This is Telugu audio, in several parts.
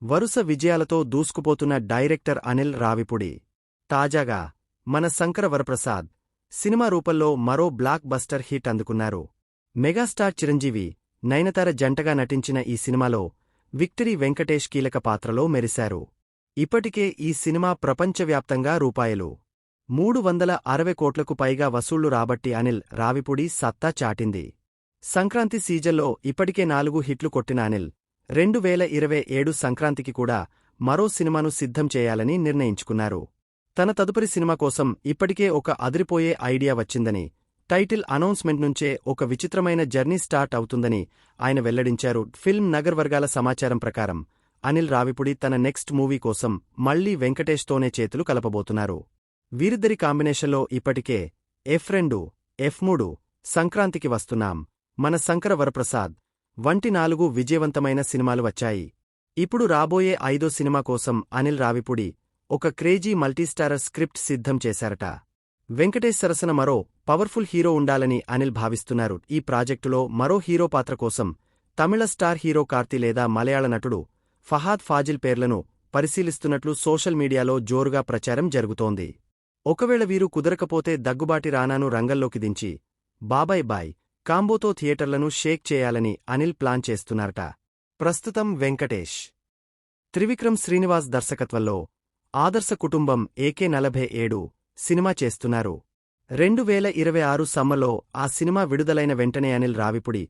వరుస విజయాలతో దూసుకుపోతున్న డైరెక్టర్ అనిల్ రావిపూడి తాజాగా మన శంకర వరప్రసాద్ సినిమా రూపంలో మరో బ్లాక్ బస్టర్ హిట్ అందుకున్నారు. మెగాస్టార్ చిరంజీవి, నయనతార జంటగా నటించిన ఈ సినిమాలో విక్టరీ వెంకటేష్ కీలక పాత్రలో మెరిశారు. ఇప్పటికే ఈ సినిమా ప్రపంచవ్యాప్తంగా రూ.360 కోట్లకు పైగా వసూళ్లు రాబట్టి అనిల్ రావిపూడి సత్తా చాటింది. సంక్రాంతి సీజన్లో ఇప్పటికే 4 హిట్లు కొట్టిన అనిల్ 2027 సంక్రాంతికి కూడా మరో సినిమాను సిద్ధం చేయాలని నిర్ణయించుకున్నారు. తన తదుపరి సినిమా కోసం ఇప్పటికే ఒక అదిరిపోయే ఐడియా వచ్చిందని, టైటిల్ అనౌన్స్మెంట్ నుంచే ఒక విచిత్రమైన జర్నీ స్టార్ట్ అవుతుందని ఆయన వెల్లడించారు. ఫిల్మ్ నగర్ వర్గాల సమాచారం ప్రకారం అనిల్ రావిపూడి తన నెక్స్ట్ మూవీ కోసం మళ్లీ వెంకటేష్తోనే చేతులు కలపబోతున్నారు. వీరిద్దరి కాంబినేషన్లో ఇప్పటికే F2, F3, సంక్రాంతికి వస్తున్నాం, మన శంకర వరప్రసాద్ వంటి 4 విజయవంతమైన సినిమాలు వచ్చాయి. ఇప్పుడు రాబోయే 5వ సినిమా కోసం అనిల్ రావిపూడి ఒక క్రేజీ మల్టీస్టారర్ స్క్రిప్ట్ సిద్ధం చేశారట. వెంకటేష్ సరసన మరో పవర్ఫుల్ హీరో ఉండాలని అనిల్ భావిస్తున్నారు. ఈ ప్రాజెక్టులో మరో హీరో పాత్ర కోసం తమిళ స్టార్ హీరో కార్తీ లేదా మలయాళ నటుడు ఫహాద్ ఫాజిల్ పేర్లను పరిశీలిస్తున్నట్లు సోషల్ మీడియాలో జోరుగా ప్రచారం జరుగుతోంది. ఒకవేళ వీరు కుదరకపోతే దగ్గుబాటి రానాను రంగంలోకి దించి బాబాయ్ బాయ్ కాంబోతో థియేటర్లను షేక్ చేయాలని అనిల్ ప్లాన్ చేస్తున్నారట. ప్రస్తుతం వెంకటేష్, త్రివిక్రమ్ శ్రీనివాస్ దర్శకత్వంలో ఆదర్శ కుటుంబం AK-47 సినిమా చేస్తున్నారు. 2026 సమ్మర్లో ఆ సినిమా విడుదలైన వెంటనే అనిల్ రావిపూడి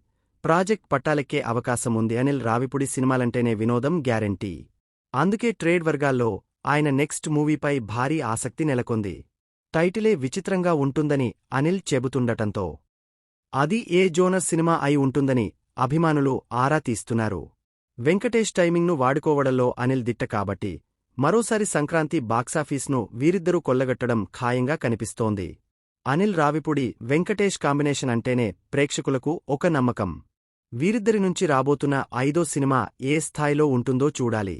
ప్రాజెక్ట్ పట్టాలెక్కే అవకాశం ఉంది. అనిల్ రావిపూడి సినిమాలంటేనే వినోదం గ్యారెంటీ. అందుకే ట్రేడ్ వర్గాల్లో ఆయన నెక్స్ట్ మూవీపై భారీ ఆసక్తి నెలకొంది. టైటిలే విచిత్రంగా ఉంటుందని అనిల్ చెబుతుండటంతో అది ఏ జోనర్ సినిమా అయి ఉంటుందని అభిమానులు ఆరా తీస్తున్నారు. వెంకటేష్ టైమింగ్ను వాడుకోవడంలో అనిల్ దిట్ట కాబట్టి మరోసారి సంక్రాంతి బాక్సాఫీస్ను వీరిద్దరూ కొల్లగొట్టడం ఖాయంగా కనిపిస్తోంది. అనిల్ రావిపూడి వెంకటేష్ కాంబినేషన్ అంటేనే ప్రేక్షకులకు ఒక నమ్మకం. వీరిద్దరి నుంచి రాబోతున్న 5వ సినిమా ఏ స్థాయిలో ఉంటుందో చూడాలి.